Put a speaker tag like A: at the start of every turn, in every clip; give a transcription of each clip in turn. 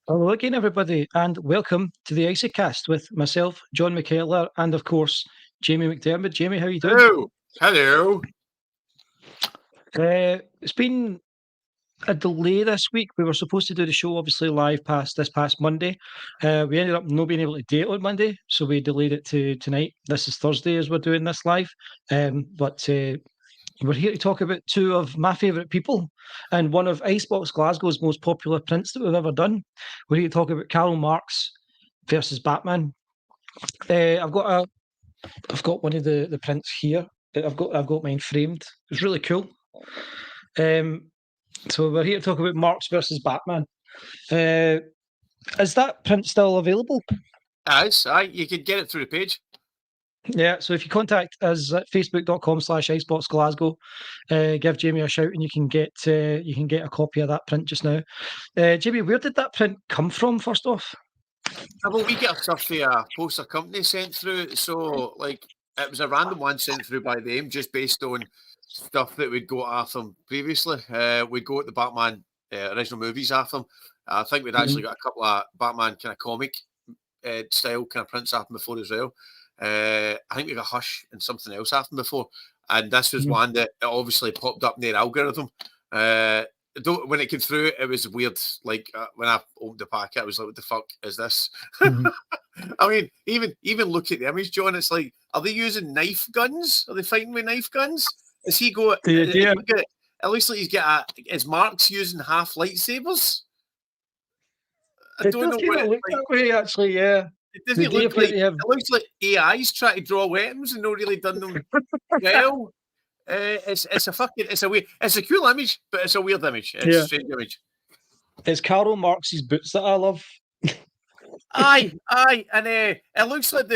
A: Hello again, everybody, and welcome to the Icey Cast with myself, John McKellar, and of course, Jamie McDermott. Jamie, how are you doing?
B: Hello. Hello.
A: It's been a delay this week. We were supposed to do the show, obviously, live this past Monday. We ended up not being able to do it on Monday, so we delayed it to tonight. This is Thursday as we're doing this live. But we're here to talk about two of my favourite people and one of Ice Box Glasgow's most popular prints that we've ever done. We're here to talk about Karl Marx versus Batman. I've got one of the prints here. I've got mine framed. It's really cool. So we're here to talk about Marx versus Batman. Is that print still available?
B: Aye, you can get it through the page.
A: Yeah, so if you contact us at facebook.com/iceboxglasgow, give Jamie a shout and you can get a copy of that print just now. Jamie, where did that print come from, first off?
B: Well, we get our stuff for a poster company sent through, so like it was a random one sent through by them, just based on stuff that we'd got off them previously. We'd go at the Batman original movies off them. I think we'd actually got a couple of Batman kind of comic style kind of prints off them before as well. I think we got Hush and something else off them before, and this was one that obviously popped up in their algorithm. When it came through, it was weird. Like when I opened the packet, I was like, "What the fuck is this?" I mean, even look at the image, John. It's like, are they using knife guns? Are they fighting with knife guns? Is he go? It looks like he's got is Marx using half lightsabers?
A: I don't know what it looks that way, actually. Yeah,
B: it doesn't look like. It looks like AI's trying to draw weapons and not really done them well. It's a cool image, but it's a weird image. It's a strange image.
A: It's Karl Marx's boots that I love.
B: Aye, and it looks like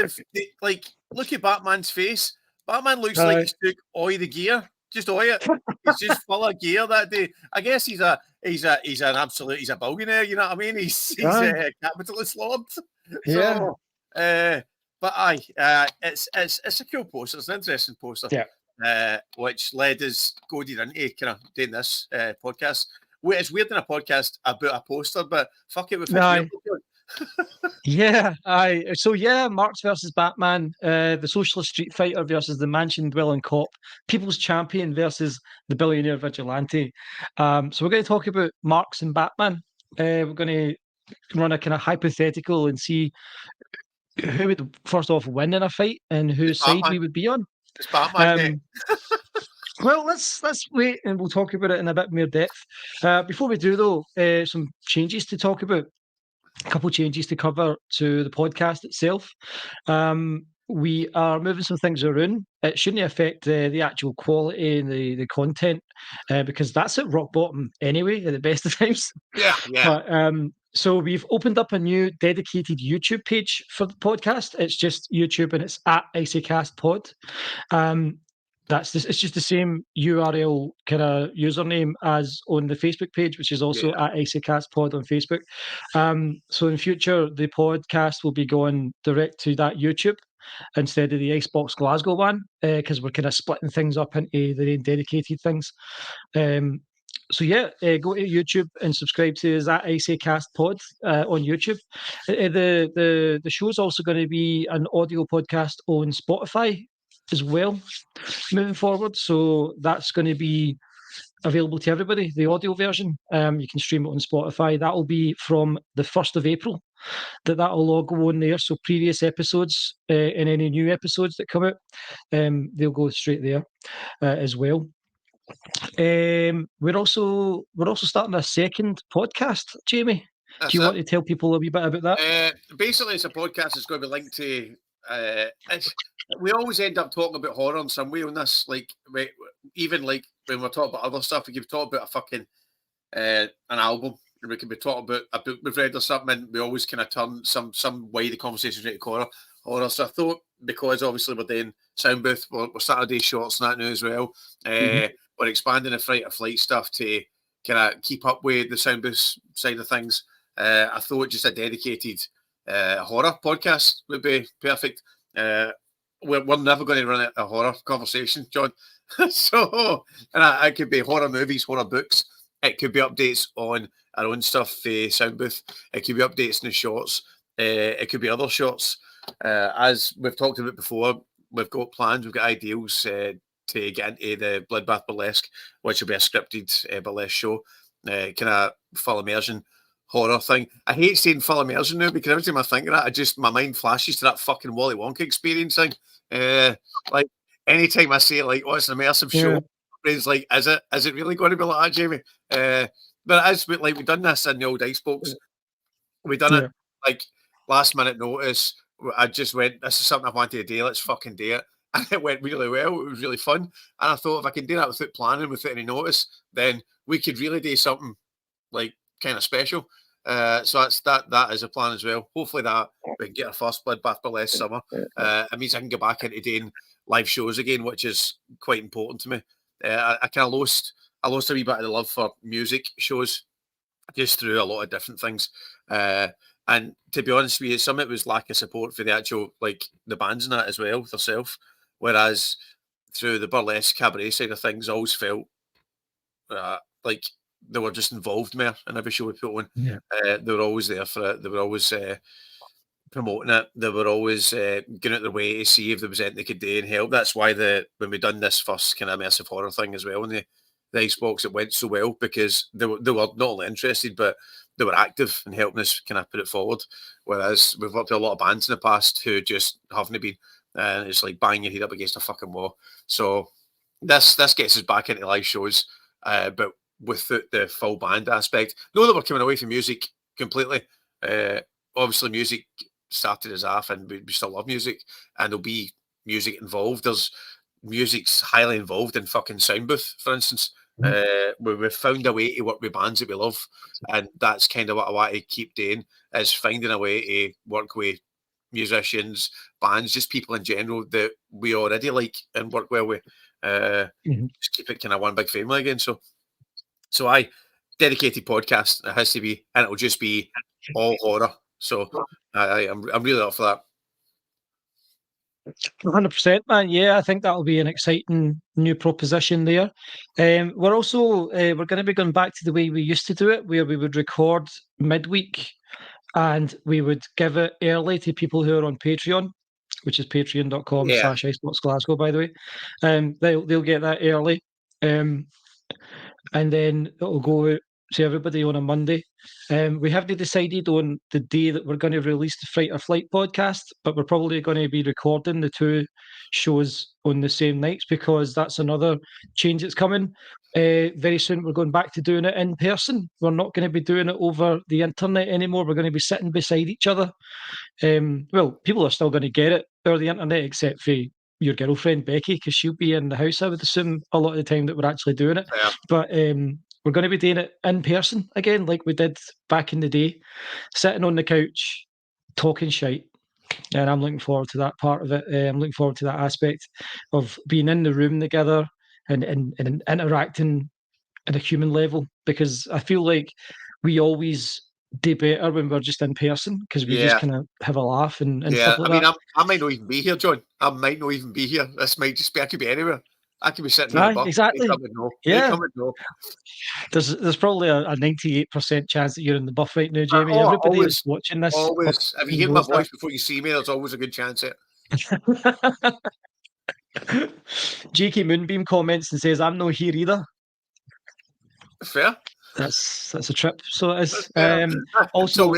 B: like look at Batman's face. Batman looks like he's took all the gear, just all it. He's just full of gear that day. I guess he's a billionaire. You know what I mean? He's a capitalist lord.
A: Yeah.
B: So, but it's a cool poster. It's an interesting poster.
A: Yeah.
B: Which led us goaded into kind of doing this podcast. It's weird in a podcast about a poster, but fuck it, we've
A: Yeah, aye. So yeah, Marx versus Batman, the Socialist Streetfighter versus the Mansion Dwelling Cop, People's Champion versus the Billionaire Vigilante. So we're going to talk about Marx and Batman. We're going to run a kind of hypothetical and see who would first off win in a fight and whose side we would be on.
B: It's Batman.
A: Well, let's wait and we'll talk about it in a bit more depth. Before we do, though, some changes to talk about. A couple of changes to cover to the podcast itself. We are moving some things around. It shouldn't affect the actual quality and the content because that's at rock bottom anyway, at the best of times.
B: Yeah.
A: But, so we've opened up a new dedicated YouTube page for the podcast. It's just YouTube and it's at IceyCastPod. It's just the same URL kind of username as on the Facebook page, which is also at IceyCastPod on Facebook. So in future, the podcast will be going direct to that YouTube instead of the Ice Box Glasgow one, because we're kind of splitting things up into their own dedicated things. So yeah, go to YouTube and subscribe to us at IceyCastPod on YouTube. The show's also going to be an audio podcast on Spotify as well moving forward, so that's going to be available to everybody, the audio version. You can stream it on Spotify. That will be from the 1st of April that'll all go on there, so previous episodes and any new episodes that come out, they'll go straight there as well. We're also starting a second podcast, Jamie. Do you want to tell people a wee bit about that?
B: Basically, it's a podcast that's going to be linked to we always end up talking about horror in some way on this. Like, even like when we're talking about other stuff, we could talk about a fucking an album, and we could be talking about a book we've read or something. And we always kind of turn some way the conversation into horror. So I thought, because obviously we're doing sound booth, we're Saturday shorts and that now as well. We're expanding the Fright or Flight stuff to kind of keep up with the sound booth side of things. I thought just a dedicated horror podcast would be perfect. We're never going to run a horror conversation, John. So, and it could be horror movies, horror books, It could be updates on our own stuff, the sound booth. It could be updates in the shorts. It could be other shorts. As we've talked about before, we've got plans, we've got ideals to get into the Bloodbath Burlesque, which will be a scripted burlesque show, kind of full immersion horror thing. I hate saying full immersion now because every time I think of that, my mind flashes to that fucking Wally Wonka experience thing. Like anytime I say like, "Oh, it's an immersive show," brain's like, "Is it? Is it really going to be like that, Jamie?" But it is. Like we've done this in the old Ice Box. We done it like last minute notice. I just went, "This is something I wanted to do. Let's fucking do it." And it went really well. It was really fun. And I thought if I can do that without planning, without any notice, then we could really do something like kind of special. So that is a plan as well. Hopefully that we can get our first Bloodbath Burlesque summer. It means I can get back into doing live shows again, which is quite important to me. I kind of lost a wee bit of the love for music shows just through a lot of different things. And to be honest with you, some of it was lack of support for the actual like the bands and that as well themselves. Whereas through the burlesque cabaret side of things, I always felt like they were just involved more in every show we put on.
A: Yeah.
B: They were always there for it. They were always promoting it. They were always going out their way to see if there was anything they could do and help. That's why when we done this first kind of immersive horror thing as well in the Ice Box, it went so well because they were not only interested, but they were active in helping us kind of put it forward. Whereas we've worked with a lot of bands in the past who just haven't been, and it's like banging your head up against a fucking wall. So this gets us back into live shows, but without the full band aspect. Know that we're coming away from music completely. Obviously, music started us off, and we still love music, and there'll be music involved. There's music's highly involved in fucking sound booth, for instance. We've found a way to work with bands that we love, and that's kind of what I want to keep doing, is finding a way to work with musicians, bands, just people in general that we already like and work well with. Just keep it kind of one big family again. So I dedicated podcast. It has to be, and it'll just be all horror. So I'm really up for that.
A: 100%, man. Yeah, I think that'll be an exciting new proposition there. We're also we're going to be going back to the way we used to do it, where we would record midweek and we would give it early to people who are on Patreon, which is patreon.com/Icebox Glasgow, by the way. They'll get that early. And then it'll go out to everybody on a Monday. We haven't decided on the day that we're going to release the Fright or Flight podcast, but we're probably going to be recording the two shows on the same nights because that's another change that's coming. Very soon we're going back to doing it in person. We're not going to be doing it over the internet anymore. We're going to be sitting beside each other. Well, people are still going to get it over the internet, except for your girlfriend Becky, because she'll be in the house, I would assume, a lot of the time that we're actually doing it.
B: Yeah.
A: But we're going to be doing it in person again, like we did back in the day, sitting on the couch, talking shite. And I'm looking forward to that part of it. I'm looking forward to that aspect of being in the room together and interacting at a human level, because I feel like we always do better when we're just in person because we just kind of have a laugh and stuff like that.
B: I might not even be here, John. I might not even be here. This might just be, I could be anywhere. I could be sitting in a bus.
A: Exactly.
B: Yeah.
A: There's probably a 98% chance that you're in the buff right now, Jamie. Everybody is watching this.
B: Always. If you hear my voice before you see me, there's always a good chance it.
A: JK Moonbeam comments and says, "I'm no here either."
B: Fair.
A: That's a trip. So it is. Also,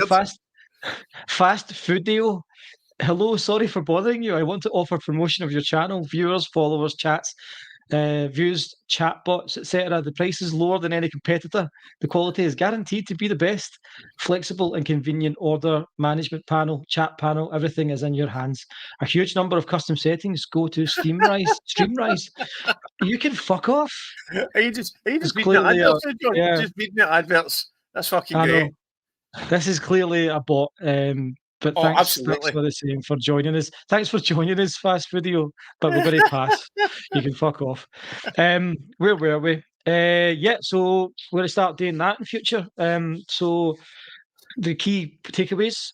A: fast food deal. Hello, sorry for bothering you. I want to offer promotion of your channel, viewers, followers, chats, views, chatbots, etc. The price is lower than any competitor. The quality is guaranteed to be the best. Flexible and convenient order management panel, chat panel, everything is in your hands. A huge number of custom settings. Go to Streamrise. You can fuck off.
B: Are you just reading the adverts, John? Yeah. Just reading the adverts. That's fucking great.
A: This is clearly a bot. But thanks for the same for joining us. Thanks for joining us, Fast Video. But we're going to pass. You can fuck off. Where were we? So we're going to start doing that in future. So the key takeaways: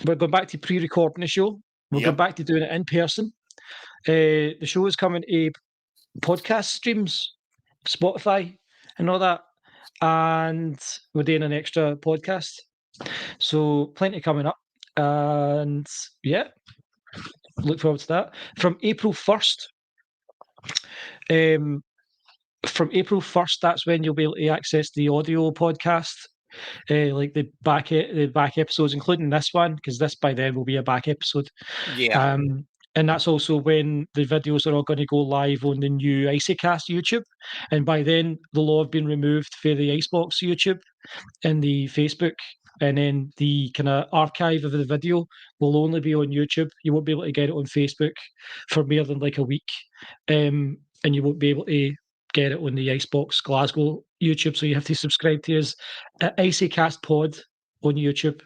A: we're going back to pre-recording the show. We're going back to doing it in person. The show is coming to podcast streams, Spotify, and all that. and we're doing an extra podcast. So plenty coming up, and yeah, look forward to that. From April 1st, that's when you'll be able to access the audio podcast, like the back episodes, including this one, because this by then will be a back episode.
B: Yeah.
A: And that's also when the videos are all going to go live on the new Icecast YouTube. And by then, they'll all have been removed for the Icebox YouTube and the Facebook. And then the kind of archive of the video will only be on YouTube. You won't be able to get it on Facebook for more than like a week. And you won't be able to get it on the Icebox Glasgow YouTube. So you have to subscribe to us at Icecast Pod on YouTube.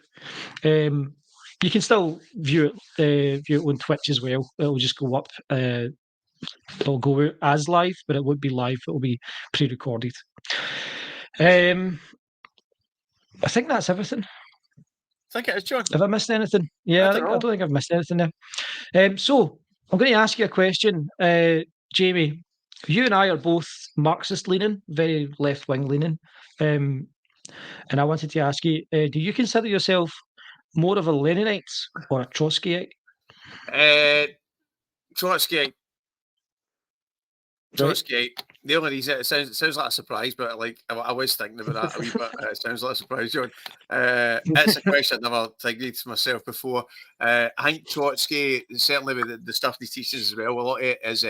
A: You can still view it on Twitch as well. It'll just go up. It'll go out as live, but it won't be live. It'll be pre-recorded. I think that's everything.
B: I think it is, John.
A: Have I missed anything? Yeah, I don't think I've missed anything there. So I'm going to ask you a question, Jamie. You and I are both Marxist leaning, very left wing leaning, and I wanted to ask you: do you consider yourself more of a Leninite or a Trotskyite?
B: Trotskyite.
A: Right.
B: The only reason it sounds like a surprise, but like I was thinking about that a wee bit. It sounds like a surprise, John. It's a question I've never thinking to myself before. I think Trotsky, certainly with the stuff he teaches as well, a lot of it is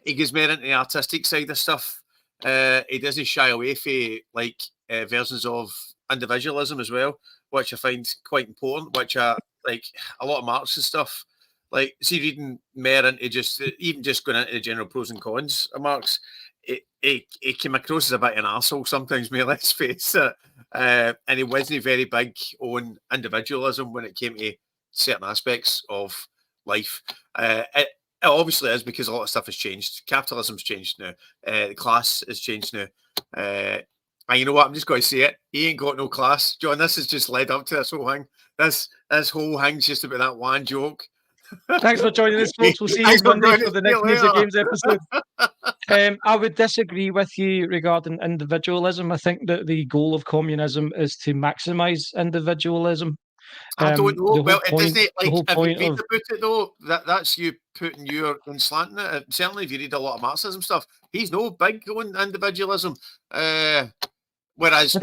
B: he goes more into the artistic side of stuff. He doesn't shy away from like versions of individualism as well, which I find quite important. Which are like a lot of Marx's stuff. Like, see, reading more into just even just going into the general pros and cons of Marx, it came across as a bit of an arsehole sometimes, mate, let's face it. And he wasn't very big on individualism when it came to certain aspects of life. It obviously is because a lot of stuff has changed. Capitalism's changed now. The class has changed now. And you know what? I'm just going to say it. He ain't got no class. John, this has just led up to this whole thing. This whole thing's just about that one joke.
A: Thanks for joining us, folks. We'll see you Monday for the next Music Games episode. I would disagree with you regarding individualism. I think that the goal of communism is to maximise individualism.
B: I don't know. Well, it doesn't like
A: if you
B: read about it though. That's you putting your own slant in it. Certainly, if you read a lot of Marxism stuff, he's no big on individualism. Whereas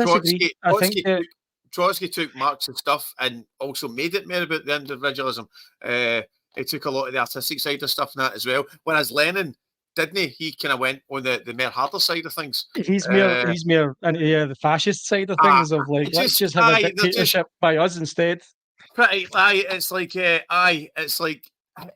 B: Trotsky took Marx's stuff and also made it more about the individualism. He took a lot of the artistic side of stuff in that as well. Whereas Lenin, didn't he? He kind of went on the more harder side of things.
A: He's more into the fascist side of things, of like, let's just have a dictatorship by us instead.
B: Pretty, it's like, it's like,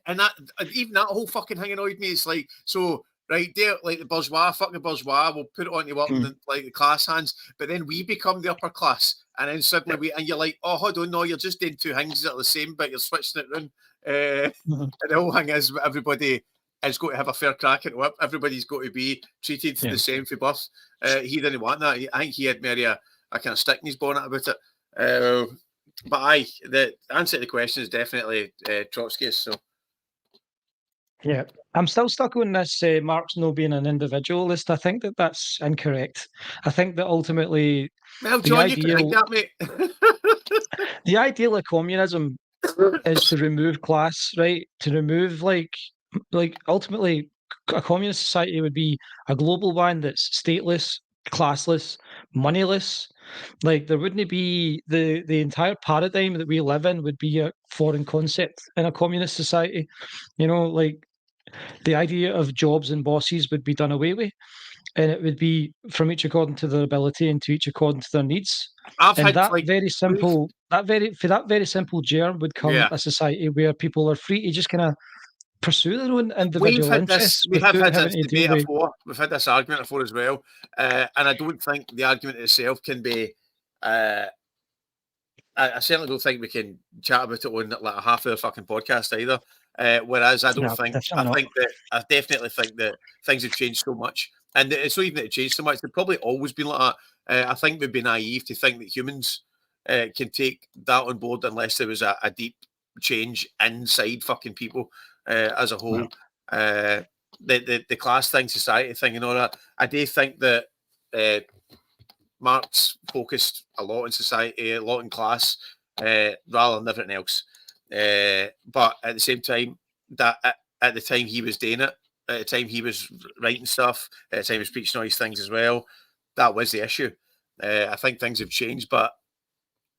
B: and that, even that whole fucking thing annoyed me. It's like, so, right there, like the bourgeois, fucking bourgeois, we'll put it on you up in like the class hands, but then we become the upper class, and then suddenly and you're like, oh, hold on, no, you're just doing two things that are the same, but you're switching it around. And the whole thing is everybody has got to have a fair crack at it. Everybody's got to be treated the same for birth. He didn't want that. I think he had maybe a kind of stick in his bonnet about it. But the answer to the question is definitely Trotsky. So.
A: Yeah, I'm still stuck on this Marx no being an individualist. I think that that's incorrect. I think that ultimately,
B: well, John, you can think that, mate.
A: The ideal of communism is to remove class, right? To remove like ultimately, a communist society would be a global one that's stateless, classless, moneyless. Like there wouldn't be the entire paradigm that we live in would be a foreign concept in a communist society. You know, like the idea of jobs and bosses would be done away with, and it would be from each according to their ability and to each according to their needs. Very simple germ would come a society where people are free to just kind of pursue their own individual interests.
B: We've had this debate before. We've had this argument before as well, and I don't think the argument itself can be. I certainly don't think we can chat about it on like a half-hour fucking podcast either. Whereas I definitely think that things have changed so much, and it's not even that it changed so much. They've probably always been like that. I think we'd be naive to think that humans can take that on board unless there was a deep change inside fucking people as a whole. The class thing, society thing, and all that. I do think that Marx focused a lot in society, a lot in class, rather than everything else. But at the same time, that at the time he was doing it, at the time he was writing stuff, at the time he was preaching all these things as well, that was the issue. I think things have changed, but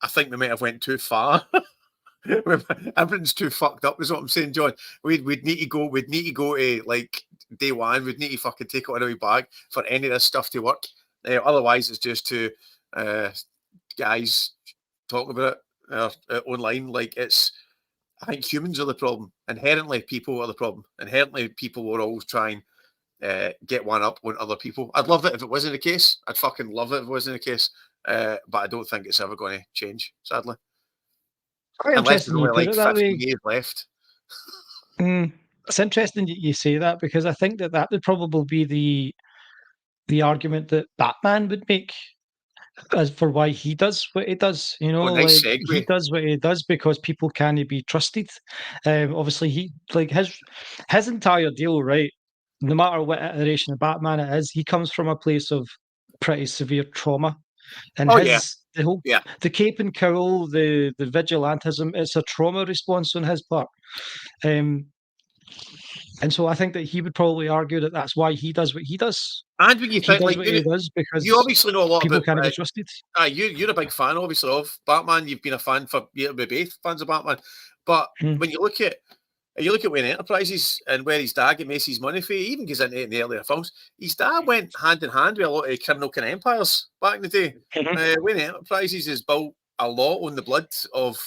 B: I think we might have went too far. Everything's too fucked up, is what I'm saying, John. We'd need to go. We'd need to go to like day one. We'd need to fucking take it on our bag for any of this stuff to work. Otherwise, it's just two guys talking about it online. Like it's. I think humans are the problem. Inherently, people are the problem. Inherently, people will always try and get one up on other people. I'd love it if it wasn't the case. I'd fucking love it if it wasn't the case. But I don't think it's ever going to change, sadly.
A: Quite
B: Unless there's
A: interesting you
B: only
A: put
B: like
A: it that
B: 15
A: way.
B: years left.
A: It's interesting that you say that, because I think that would probably be the argument that Batman would make as for why he does what he does. You know,
B: Nice
A: like he
B: segue.
A: does what he does because people can't be trusted. Obviously, he like his entire deal, right? No matter what iteration of Batman it is, he comes from a place of pretty severe trauma, and
B: Oh yeah,
A: the cape and cowl, the vigilantism, it's a trauma response on his part. And so I think that he would probably argue that that's why he does what he does.
B: and when you
A: He
B: think
A: does
B: like
A: what he does
B: you
A: because
B: obviously know a lot
A: people
B: about.
A: can't be trusted.
B: You're a big fan, obviously, of Batman. You've been a fan for we're both fans of Batman. But when you look at Wayne Enterprises and where his dad makes his money for, he even goes into it in the earlier films. His dad went hand in hand with a lot of criminal kind of empires back in the day. Wayne Enterprises is built a lot on the blood of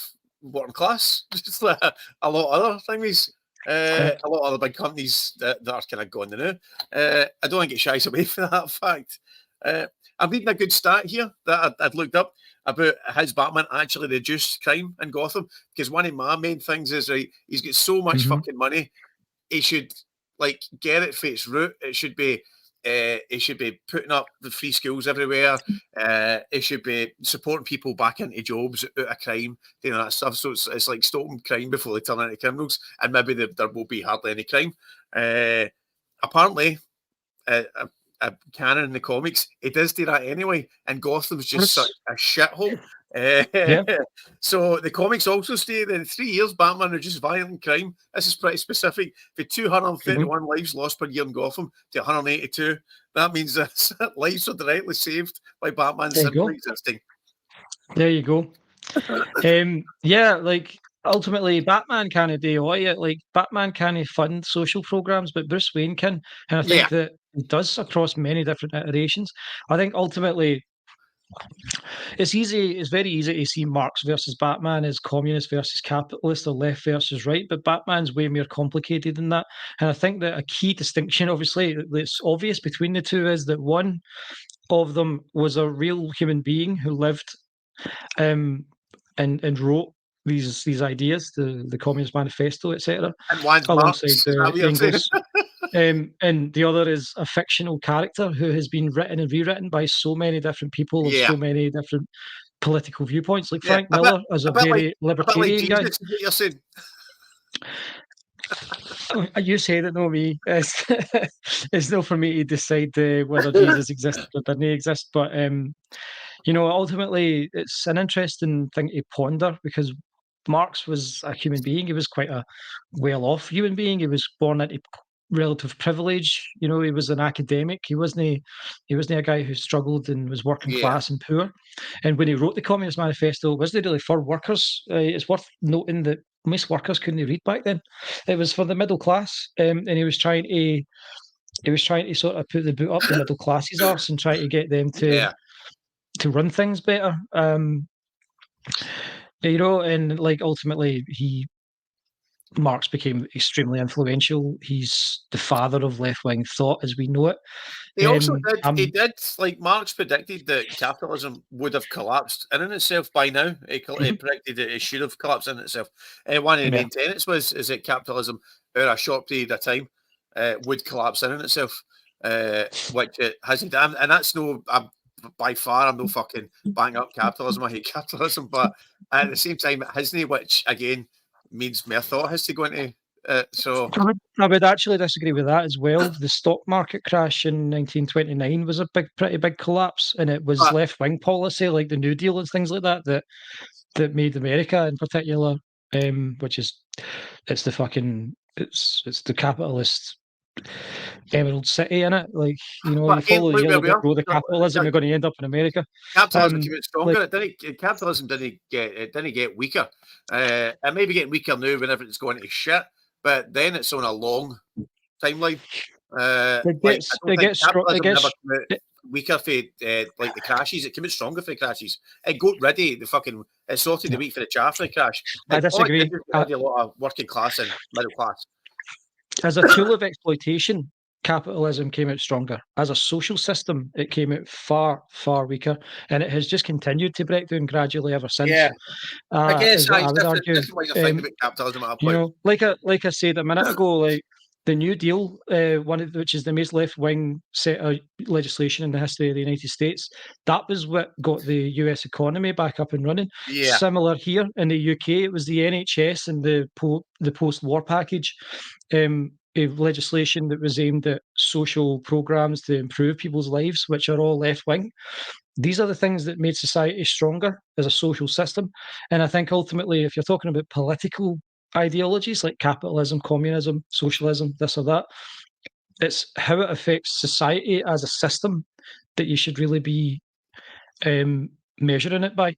B: working class, just like a lot of other things. A lot of other big companies that are kind of gone now. I don't think it shies away from that fact. I'm reading a good stat here that I'd looked up about his Batman actually reduced crime in Gotham, because one of my main things is, right, he's got so much fucking money, he should like get it for its root. It should be he should be putting up the free schools everywhere. He should be supporting people back into jobs, out of crime, you know, that stuff. So it's like stopping crime before they turn into criminals, and maybe there will be hardly any crime. Apparently, a canon in the comics, it does do that anyway, and Gotham's just such a shithole. So the comics also state that in 3 years, Batman reduced violent crime. This is pretty specific. For 231 lives lost per year in Gotham to 182. That means that lives are directly saved by Batman's simply existing.
A: There you go. Like ultimately, Batman can't do it. Like Batman can't fund social programs, but Bruce Wayne can, and I think that he does across many different iterations. I think ultimately, it's very easy to see Marx versus Batman as communist versus capitalist or left versus right, but Batman's way more complicated than that. And I think that a key distinction, obviously, that's obvious between the two is that one of them was a real human being who lived and wrote these ideas, the Communist Manifesto, etc., alongside Engels. And the other is a fictional character who has been written and rewritten by so many different people of so many different political viewpoints. Like Frank Miller is a very libertarian guy.
B: You're saying.
A: You say that, not me. It's not for me to decide whether Jesus existed or didn't exist. But ultimately, it's an interesting thing to ponder, because Marx was a human being. He was quite a well-off human being. He was born into relative privilege. He was an academic. He wasn't a guy who struggled and was working class and poor. And when he wrote the Communist Manifesto, it wasn't really for workers. It's worth noting that most workers couldn't read back then. It was for the middle class, and he was trying to sort of put the boot up the middle class's arse and try to get them to run things better. And like ultimately Marx became extremely influential. He's the father of left-wing thought as we know it.
B: He also did, like Marx predicted that capitalism would have collapsed in itself by now. He predicted that it should have collapsed in itself. One of the main tenets is that capitalism, over a short period of time, would collapse in itself, which it hasn't done. And that's by far, I'm no fucking bang up capitalism. I hate capitalism, but at the same time, it hasn't, which again means more thought has to go into So
A: I would actually disagree with that as well. The stock market crash in 1929 was a pretty big collapse, and it was left-wing policy like the New Deal and things like that made America in particular, which is it's the capitalist Emerald City in it. Like, you
B: but again,
A: follow the
B: look where
A: yellow
B: we
A: brick
B: are.
A: road of capitalism, you're going to end up in America.
B: Capitalism came out stronger. Capitalism didn't get weaker. It may be getting weaker now whenever it's going to shit, but then it's on a long timeline.
A: It gets
B: weaker for like the crashes. It came out stronger for the crashes. It got ready the fucking. It sorted the week for the chaff for the crash.
A: I disagree.
B: A lot of working class and middle class.
A: As a tool of exploitation, capitalism came out stronger. As a social system, it came out far, far weaker, and it has just continued to break down gradually ever since.
B: Yeah, I guess
A: I would argue.
B: About capitalism at a point.
A: Like I said a minute ago, like the New Deal, which is the most left-wing set of legislation in the history of the United States, that was what got the US economy back up and running.
B: Yeah.
A: Similar here in the UK, it was the NHS and the post-war package, legislation that was aimed at social programs to improve people's lives, which are all left-wing. These are the things that made society stronger as a social system. And I think ultimately, if you're talking about political ideologies like capitalism, communism, socialism, this or that, it's how it affects society as a system that you should really be measuring it by.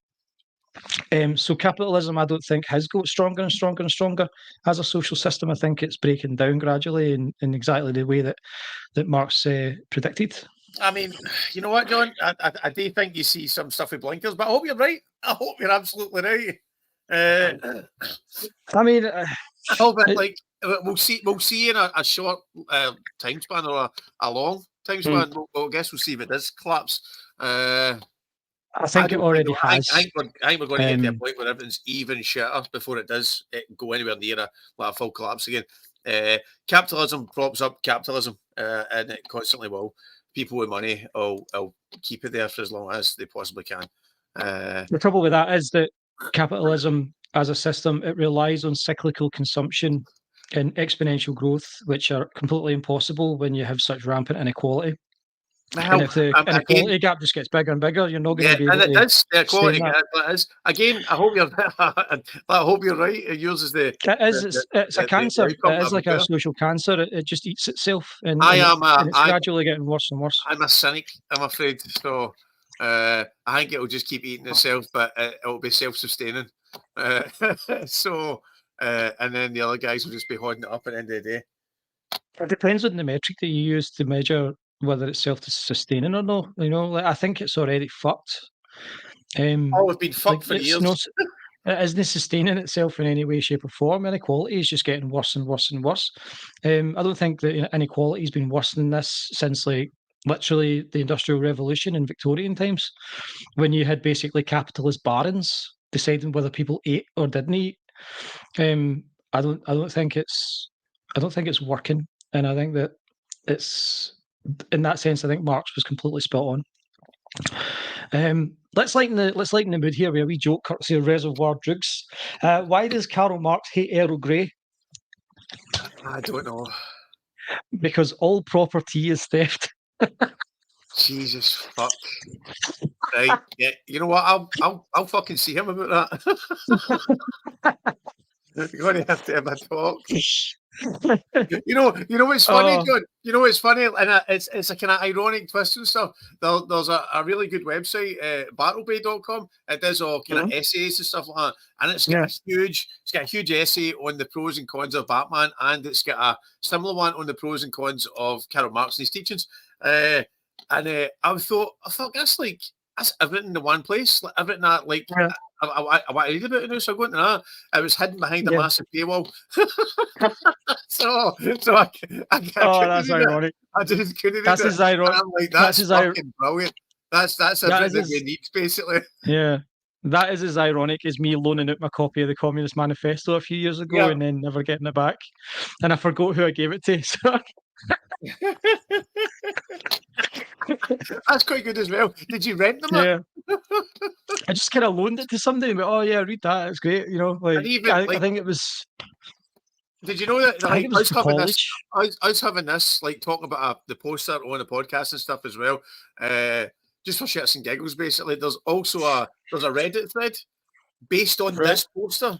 A: So capitalism, I don't think, has got stronger and stronger and stronger as a social system. I think it's breaking down gradually in exactly the way that Marx predicted.
B: I mean, you know what, John? I do think you see some stuff with blinkers, but I hope you're right. I hope you're absolutely right.
A: I mean,
B: like we'll see in a short time span or a long time span. I guess we'll see if it does collapse.
A: I think it already has.
B: I think we're going to get to a point where everything's even shitter before it does go anywhere near a full collapse again. Capitalism props up capitalism, and it constantly will. People with money will keep it there for as long as they possibly can.
A: The trouble with that is that capitalism as a system, it relies on cyclical consumption and exponential growth, which are completely impossible when you have such rampant inequality. And if the inequality gap just gets bigger and bigger, you're not going to be able to.
B: And it does. The equality gap is. Again, I hope you're right. Yours is the.
A: It's a cancer. It is like a social cancer. It just eats itself, and it's gradually getting worse and worse.
B: I'm a cynic, I'm afraid. So I think it'll just keep eating itself, but it'll be self-sustaining. And then the other guys will just be holding it up at the end of the day.
A: It depends on the metric that you use to measure whether it's self-sustaining or not. I think it's already fucked.
B: It's been fucked for years.
A: It isn't sustaining itself in any way, shape, or form. Inequality is just getting worse and worse and worse. I don't think that inequality has been worse than this since, like, literally the Industrial Revolution in Victorian times, when you had basically capitalist barons deciding whether people ate or didn't eat. I don't think it's working, and I think that it's. In that sense, I think Marx was completely spot on. Let's lighten the mood here with a wee joke courtesy of Reservoir Drugs. Why does Karl Marx hate Earl Grey?
B: I don't know.
A: Because all property is theft.
B: Jesus fuck. Right. Yeah. You know what? I'll fucking see him about that. You're going to have to have a talk. You know what's funny, John? You know what's funny, and it's a kind of ironic twist and stuff. There's a really good website, battlebay.com. It does all kind of essays and stuff like that, and it's got a huge essay on the pros and cons of Batman, and it's got a similar one on the pros and cons of Karl Marx and his teachings. I thought that's everything in the one place. Like, everything that I want to read about it now, so I'm going to that. I was hidden behind a massive paywall. so I
A: that's ironic.
B: I just couldn't.
A: That's as ironic.
B: I'm like, that's fucking brilliant. That's everything we need, basically.
A: Yeah. That is as ironic as me loaning out my copy of the Communist Manifesto a few years ago and then never getting it back. And I forgot who I gave it to. So.
B: That's quite good as well. Did you rent them?
A: Yeah. I just kind of loaned it to somebody and went, oh yeah, read that. It's great. I think it was.
B: Did you know that
A: I think
B: like
A: it was
B: us having this,
A: college.
B: us having this, like talking about the poster on the podcast and stuff as well, just for shits and giggles, basically. There's also a Reddit thread based on
A: Right.
B: this poster.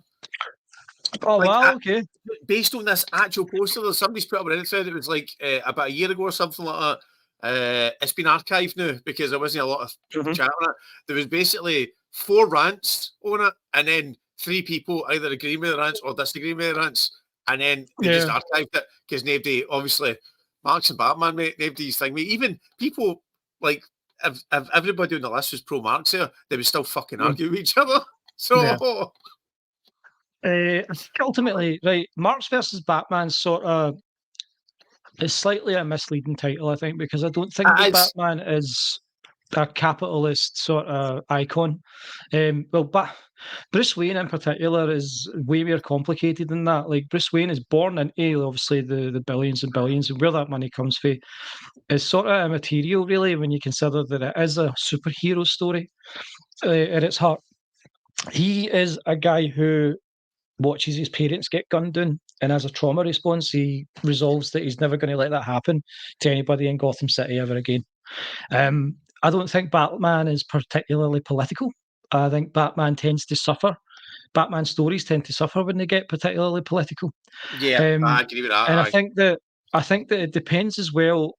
A: Oh
B: Like
A: wow, okay.
B: based on this actual poster, there's somebody's put up a Reddit thread. It was like about a year ago or something like that. It's been archived now because there wasn't a lot of
A: Mhm.
B: chat on it. There was basically 4 rants on it, and then 3 people either agreeing with the rants or disagreeing with the rants, and then they just
A: Yeah.
B: archived it because nobody, obviously, Marx and Batman, mate, nobody's thing. Mate. Even people like if everybody on the list was pro Marx here, they would still fucking argue with each other. So
A: Yeah. I think ultimately, right, Marx versus Batman sort of is slightly a misleading title, I think, because I don't think that
B: it's
A: Batman is a capitalist sort of icon. Bruce Wayne in particular is way more complicated than that. Like Bruce Wayne is born into obviously the billions and billions, and where that money comes from is sort of immaterial, really, when you consider that it is a superhero story at its heart. He is a guy who watches his parents get gunned down, and as a trauma response, he resolves that he's never going to let that happen to anybody in Gotham City ever again. I don't think Batman is particularly political. I think Batman tends to suffer. Batman stories tend to suffer when they get particularly political.
B: yeah, I
A: Um,
B: agree with that.
A: and
B: Aye.
A: I think that it depends as well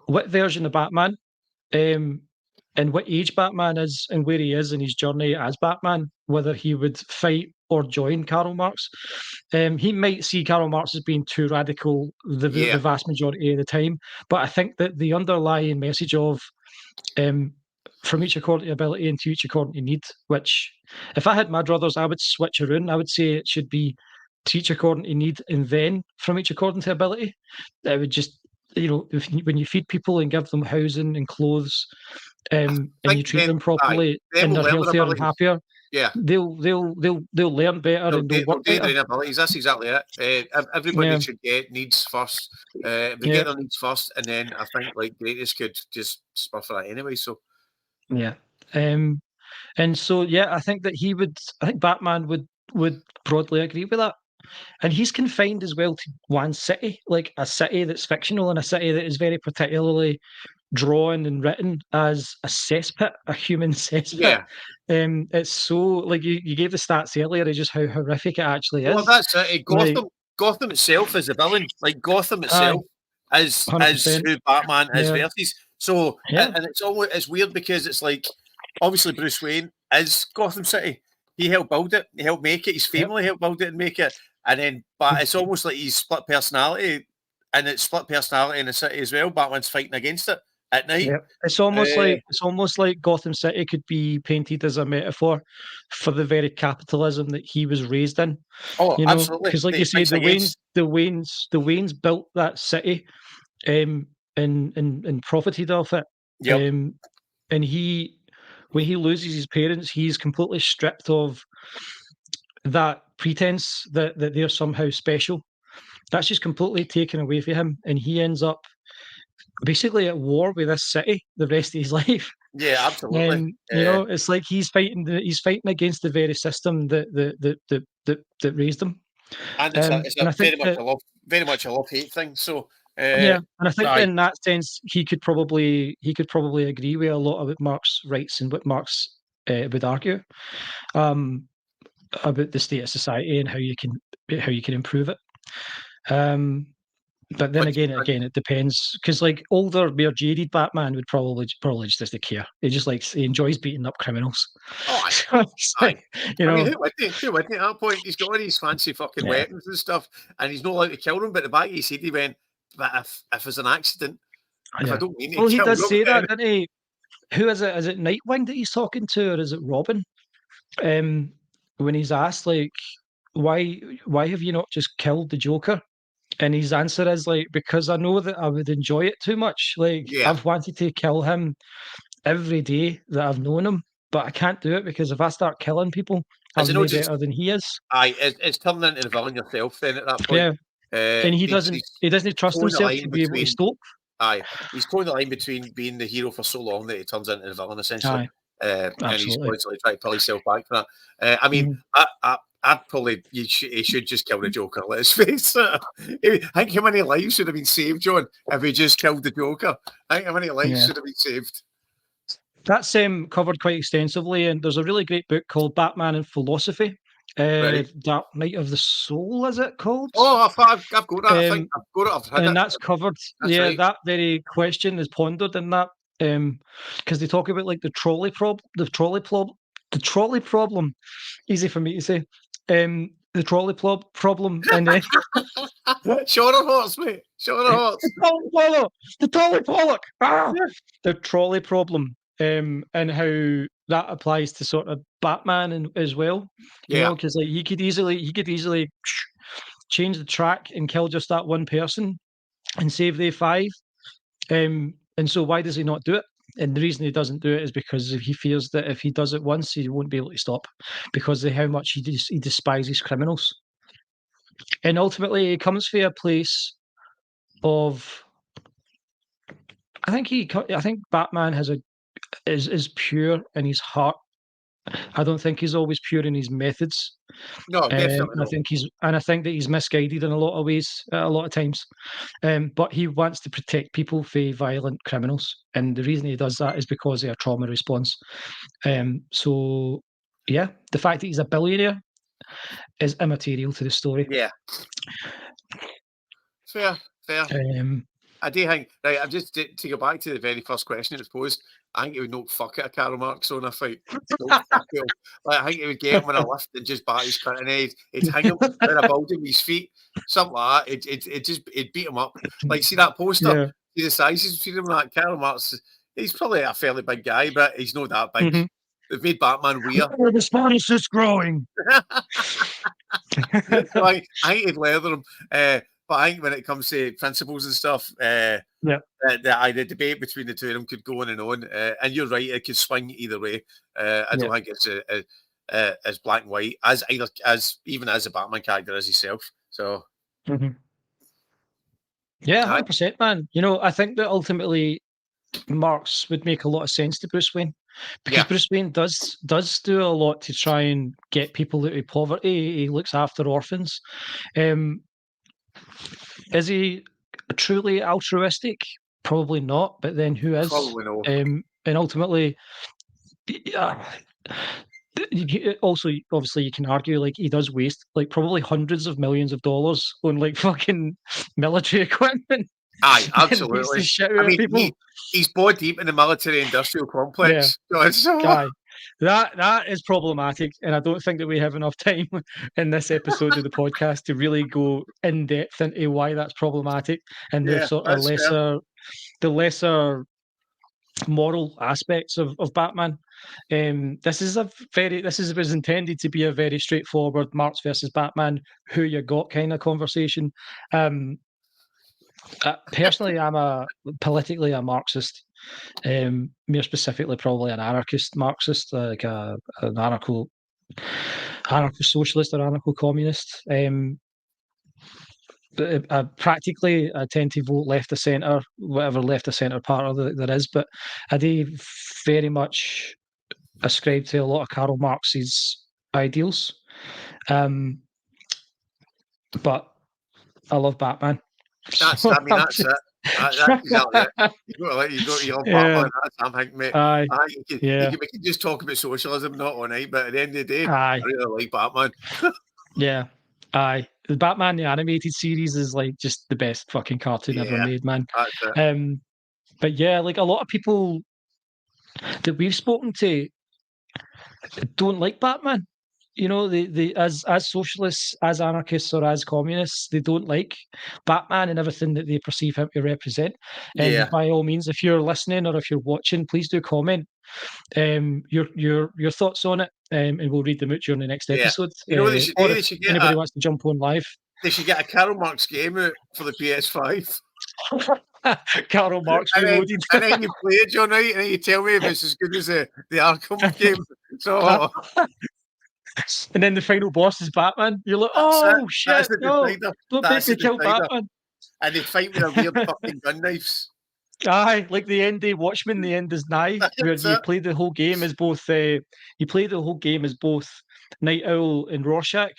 A: what version of Batman, um, and what age Batman is and where he is in his journey as Batman, whether he would fight or join Karl Marx. He might see Karl Marx as being too radical the
B: Yeah,
A: vast majority of the time, but I think that the underlying message of um, from each according to ability and to each according to need, which if I had my druthers, I would switch around. I would say it should be to each according to need and then from each according to ability. It would just, when you feed people and give them housing and clothes, and
B: I
A: you
B: think
A: treat them
B: aye,
A: properly
B: them
A: and
B: will
A: they're
B: learn their
A: healthier and
B: abilities.
A: happier,
B: Yeah,
A: they'll learn better and they'll
B: they'll
A: work
B: gain
A: better.
B: their own abilities. That's exactly it. Everybody
A: Yeah,
B: should get needs first. They
A: yeah,
B: get their needs first, and then I think like greatest could just spur for that anyway. So
A: yeah. And so yeah, I think that I think Batman would broadly agree with that. And he's confined as well to one city, like a city that's fictional and a city that is very particularly drawn and written as a cesspit, a human cesspit.
B: yeah,
A: It's so like you gave the stats earlier of just how horrific it actually
B: well
A: is.
B: that's it.
A: Like,
B: Gotham itself is a villain. Like Gotham
A: aye,
B: itself is
A: 100%.
B: who Batman is
A: Yeah,
B: versus. So
A: yeah,
B: and it's weird because it's like obviously Bruce Wayne is Gotham City. He helped build it. He helped make it. His
A: yep.
B: family helped build it and make it. And then, but it's almost like he's split personality, and it's split personality in the city as well. Batman's fighting against it at night.
A: Yeah,
B: Uh,
A: it's almost like Gotham City could be painted as a metaphor for the very capitalism that he was raised in.
B: oh, absolutely.
A: Because like
B: That
A: you
B: he
A: say,
B: fights against.
A: The Waynes built that city, um, and profited off it.
B: Yep.
A: Um, and when he loses his parents, he's completely stripped of that pretense that they're somehow special. That's just completely taken away from him, and he ends up basically at war with this city the rest of his life.
B: Yeah, absolutely.
A: It's like he's fighting against the very system that raised him.
B: And it's
A: And
B: a
A: I think that
B: very much a love hate thing. So
A: yeah, and I
B: so
A: think that in that sense he could probably agree with a lot of what Marx writes and what Marx would argue um, about the state of society and how you can improve it. Um, But then
B: but
A: again, it depends because like older, more jaded Batman would probably just doesn't care. He enjoys beating up criminals.
B: oh, aye,
A: So it's
B: aye.
A: like, you
B: I mean,
A: know,
B: who wouldn't he? Who wouldn't he at that point? He's got all these fancy fucking
A: yeah,
B: weapons and stuff, and he's not allowed to kill them. But the back of his head, he went, "But if it's an accident, if I
A: yeah.
B: don't mean to
A: Well, he
B: kill
A: does
B: them,
A: say
B: then
A: that, doesn't he? Who is it? Is it Nightwing that he's talking to, or is it Robin? When he's asked like, why have you not just killed the Joker? And his answer is like, because I know that I would enjoy it too much. Like
B: yeah."
A: I've wanted to kill him every day that I've known him, but I can't do it because if I start killing people,
B: Is it
A: I'm
B: not
A: no
B: just
A: better than he is.
B: it's turning into the villain yourself then at that point.
A: Yeah, and
B: He's
A: he doesn't trust
B: towing the
A: himself to
B: line
A: be able to
B: between
A: stop.
B: aye, he's towing the line between being the hero for so long that he turns into the villain essentially,
A: Aye,
B: and he's
A: absolutely.
B: constantly trying to pull himself back from that. I mean,
A: Mhm.
B: I'd probably he should just kill the Joker. Let's face it. I think how many lives should have been saved, John, if he just killed the Joker? I think how many lives should have been saved.
A: That's covered quite extensively, and there's a really great book called Batman and Philosophy.
B: Right.
A: Dark Night of the Soul, is it called?
B: Oh, I've got that. I think I've got it. I've had
A: and
B: it.
A: that's covered.
B: That's right.
A: That very question is pondered in that, because they talk about like the trolley problem. Easy for me to say. The trolley problem, and then
B: Short of horse, mate. Short of horse.
A: the trolley Pollock. The trolley problem, and how that applies to sort of Batman as well. You know, because like he could easily change the track and kill just that one person and save the 5. And so why does he not do it? And the reason he doesn't do it is because he fears that if he does it once, he won't be able to stop because of how much he despises criminals. And ultimately, he comes from a place of. I think Batman is pure in his heart. I don't think he's always pure in his methods.
B: No, definitely not.
A: I think that he's misguided in a lot of ways, a lot of times. But he wants to protect people from violent criminals, and the reason he does that is because of a trauma response. So, yeah, the fact that he's a billionaire is immaterial to the story.
B: Yeah, fair. I do think, right, I'm just to go back to the very first question it was posed. I think he would knock fuck out of Karl Marx on a fight. I think he would get him in a lift and just bat his cutting head. He'd hang him in a building with his feet, something like that. It'd beat him up. Like, see that poster? See the sizes between him and that? Karl Marx, he's probably a fairly big guy, but he's not that big. Mm-hmm. They've made Batman weird.
A: Oh, the Spanish is growing.
B: So I think he'd leather him. But I think when it comes to principles and stuff, the debate between the two of them could go on. And you're right, it could swing either way. I don't think it's as black and white as even as a Batman character as himself. So,
A: yeah, 100%, man. You know, I think that ultimately Marx would make a lot of sense to Bruce Wayne because Bruce Wayne does do a lot to try and get people out of poverty. He looks after orphans. Is he truly altruistic? Probably not. But then who is?
B: Probably not.
A: And ultimately, also, obviously, you can argue like he does waste like probably hundreds of millions of dollars on like fucking military equipment.
B: Aye, absolutely. I mean, he's bought deep in the military-industrial complex.
A: Aye. That is problematic, and I don't think that we have enough time in this episode of the podcast to really go in depth into why that's problematic and the sort of lesser moral aspects of Batman. This was intended to be a very straightforward Marx versus Batman, who you got kind of conversation. Personally, I'm politically a Marxist. More specifically, probably an anarchist Marxist, like an anarcho-socialist or anarcho-communist. But I tend to vote left of centre, whatever left of centre part there is. But I do very much ascribe to a lot of Karl Marx's ideals. But I love Batman.
B: That's it. That's exactly it. You love Batman. I'm thinking, mate. We can just talk about socialism, not all night, but at the end of the day, I really like Batman. The Batman the animated series is like just the best fucking cartoon ever made, man. That's it.
A: But yeah, like a lot of people that we've spoken to don't like Batman. You know, they as socialists, as anarchists, or as communists, they don't like Batman and everything that they perceive him to represent. And by all means, if you're listening or if you're watching, please do comment your thoughts on it, and we'll read them out during the next episode.
B: You know what they should do? They should get
A: anybody wants to jump on live.
B: They should get a Karl Marx game out for the PS5.
A: Karl Marx Reloaded.
B: And then you play it, John, right? And then you tell me if it's as good as the Arkham game. So.
A: And then the final boss is Batman. You're like, oh shit, no, don't make me kill Batman.
B: And they fight with their weird fucking gun knives.
A: Aye, like the end of Watchmen, the end is nigh, where you play the whole game as both Night Owl and Rorschach.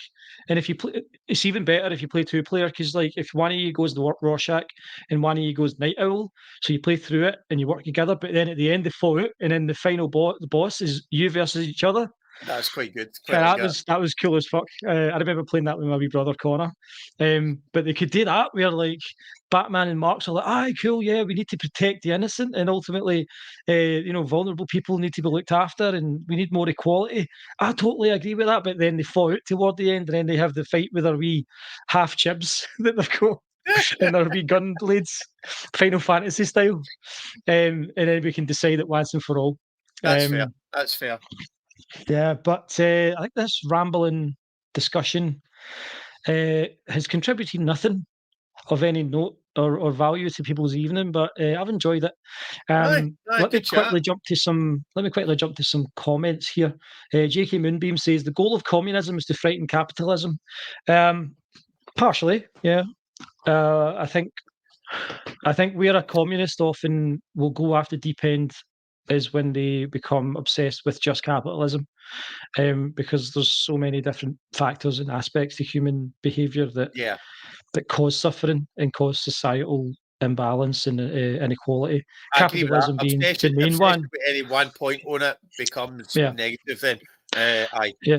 A: And if you play, it's even better if you play two-player, because like if one of you goes the Rorschach and one of you goes Night Owl, so you play through it and you work together. But then at the end they fall out, and then the final the boss is you versus each other.
B: That's quite good. Quite
A: And
B: like
A: that was cool as fuck. I remember playing that with my wee brother Connor. But they could do that where like Batman and Marx are like, "Aye, cool, yeah, we need to protect the innocent, and ultimately, vulnerable people need to be looked after, and we need more equality." I totally agree with that. But then they fall out toward the end, and then they have the fight with their wee half chibs that they've got and their wee gun blades, Final Fantasy style. And then we can decide it once and for all.
B: That's fair. That's fair.
A: Yeah, but I think this rambling discussion has contributed nothing of any note or value to people's evening, but I've enjoyed it. Let me quickly jump to some comments here. J.K. Moonbeam says the goal of communism is to frighten capitalism. Partially, yeah. I think where a communist often will go after deep end is when they become obsessed with just capitalism, because there's so many different factors and aspects to human behaviour that cause suffering and cause societal imbalance and inequality. Capitalism being the main one.
B: Any one point on it becomes negative. Then,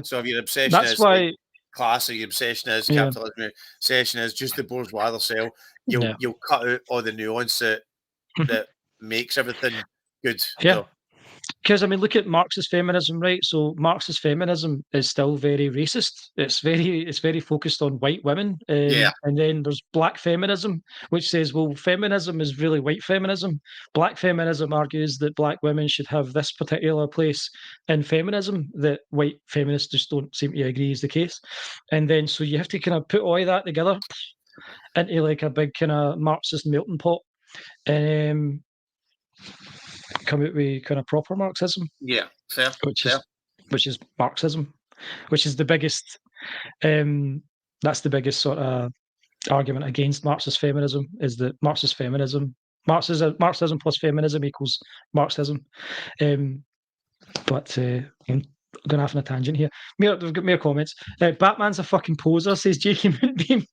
B: So if your obsession is like class, or your obsession is capitalism, your obsession is just the bourgeois themselves, you'll cut out all the nuance that makes everything good.
A: Yeah. Because I mean, look at Marx's feminism, right? So Marx's feminism is still very racist. It's very focused on white women. And then there's black feminism, which says, well, feminism is really white feminism. Black feminism argues that black women should have this particular place in feminism that white feminists just don't seem to agree is the case. And then so you have to kind of put all of that together into like a big kind of Marxist melting pot. And come out with kind of proper Marxism.
B: Yeah, fair.
A: Which is Marxism, which is the biggest. That's the biggest sort of argument against Marxist feminism, is that Marxism plus feminism equals Marxism. But I'm going off on a tangent here. We've got more comments. Batman's a fucking poser, says J.K. Moonbeam.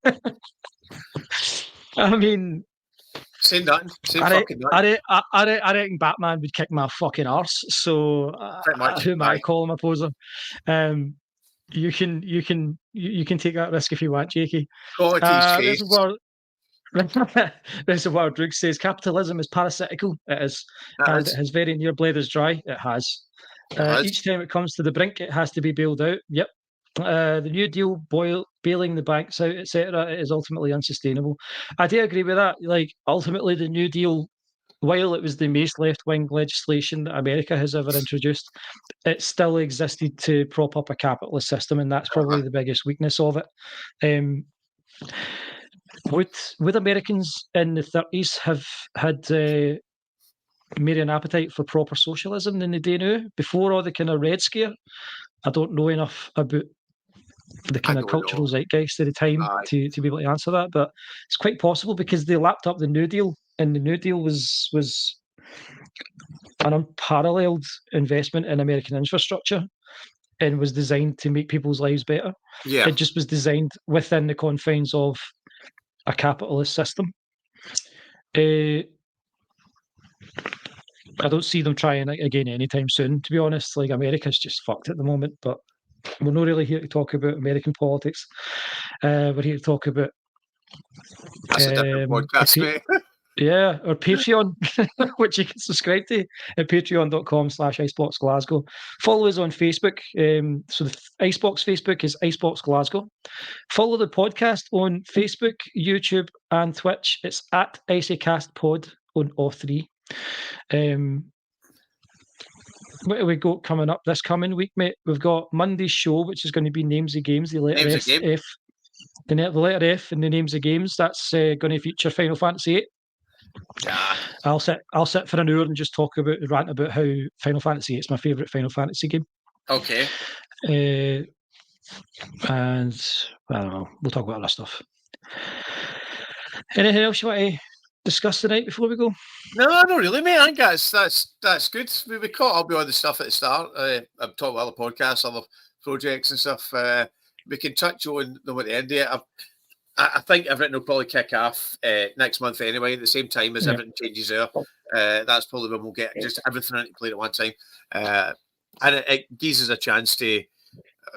A: I mean, I reckon Batman would kick my fucking arse. So who am I calling a poser? You can take that risk if you want, Jakey. Reservoir Drug says capitalism is parasitical. It is, and it has very near bled as dry. It has. Each time it comes to the brink, it has to be bailed out. Yep. The New Deal bailing the banks out, etc., is ultimately unsustainable. I do agree with that. Like, ultimately, the New Deal, while it was the most left-wing legislation that America has ever introduced, it still existed to prop up a capitalist system, and that's probably the biggest weakness of it. Would Americans in the 30s have had more an appetite for proper socialism than they do now, before all the kind of Red Scare? I don't know enough about the kind of cultural zeitgeist at the time to be able to answer that, but it's quite possible because they lapped up the New Deal, and the New Deal was an unparalleled investment in American infrastructure and was designed to make people's lives better.
B: Yeah.
A: It just was designed within the confines of a capitalist system. I don't see them trying it again anytime soon, to be honest. Like, America's just fucked at the moment, but we're not really here to talk about American politics. We're here to talk about...
B: That's a different podcast, mate.
A: Yeah, or Patreon, which you can subscribe to at patreon.com/Icebox Glasgow. Follow us on Facebook. So the Icebox Facebook is Icebox Glasgow. Follow the podcast on Facebook, YouTube, and Twitch. It's at IceyCastPod on all three. What have we got coming up this coming week, mate? We've got Monday's show, which is going to be Names of Games, the letter F. The letter F in the Names of Games. That's going to feature Final Fantasy VIII.
B: Yeah.
A: I'll sit for an hour and just rant about how Final Fantasy VIII is my favourite Final Fantasy game.
B: Okay.
A: And I don't know. We'll talk about other stuff. Anything else you want to discuss tonight before we go?
B: No, not really, mate. I think that's good. We caught up with all the stuff at the start. I've talked about other podcasts, other projects and stuff. We can touch on them at the end of it. I think everything will probably kick off next month anyway, at the same time as everything changes there. That's probably when we'll get just everything into play at one time. And it gives us a chance to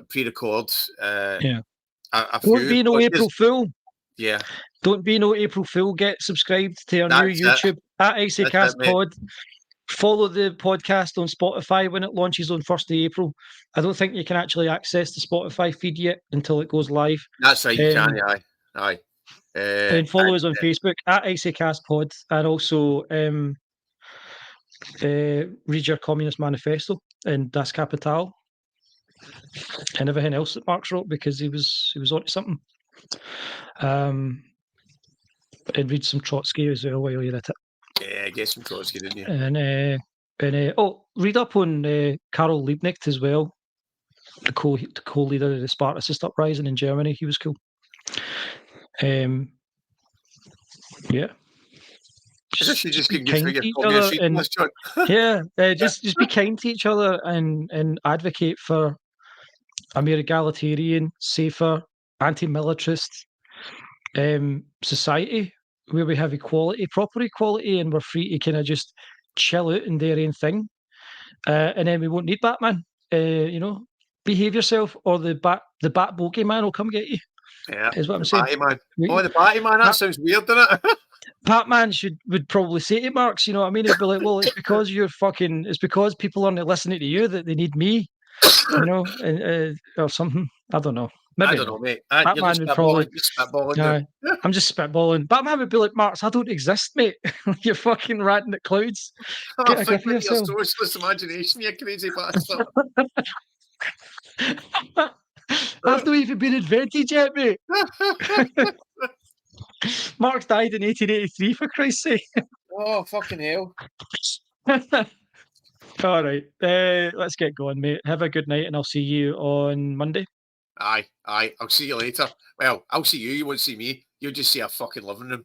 B: pre-record a few.
A: Don't be no April Fool.
B: Yeah.
A: Don't be no April Fool. Get subscribed to our new YouTube at IceyCast Pod. Follow the podcast on Spotify when it launches on 1st of April. I don't think you can actually access the Spotify feed yet until it goes live.
B: That's right, you can, aye.
A: And follow us on Facebook at IceyCast Pod, and also read your Communist Manifesto and Das Kapital and everything else that Marx wrote, because he was onto something. And read some Trotsky as well while you're at it.
B: Yeah, get some Trotsky, didn't you?
A: And read up on Karl Liebknecht as well, the co-leader of the Spartacist uprising in Germany. He was cool. Yeah.
B: Just be
A: kind to each other, and just be kind to each other and advocate for a more egalitarian, safer, anti-militarist society where we have equality, proper equality, and we're free to kind of just chill out and do our own thing, and then we won't need Batman. Behave yourself, or the bat bogey man will come get you.
B: Yeah,
A: is what I'm saying.
B: Batman. Oh, the Batman. That sounds weird, doesn't it?
A: Batman would probably say to Marx, you know what I mean? He'd be like, well, it's because it's because people aren't listening to you that they need me, or something. I don't know. Maybe
B: I don't know, mate.
A: Batman would probably.
B: Spitballing.
A: I'm just spitballing. Batman would be like, Marx, I don't exist, mate. You're fucking ranting at clouds.
B: Get a grip of yourself. Your socialist imagination, you crazy bastard.
A: I've not even been invented yet, mate. Marx died in 1883, for Christ's sake.
B: Oh, fucking hell.
A: All right. Let's get going, mate. Have a good night, and I'll see you on Monday.
B: Aye. I'll see you later. Well, I'll see you. You won't see me. You'll just see a fucking living room.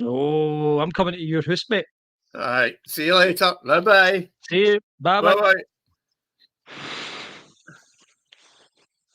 A: Oh, I'm coming to your house, mate.
B: All right. See you later. Bye-bye.
A: See you. Bye-bye.
B: Bye-bye.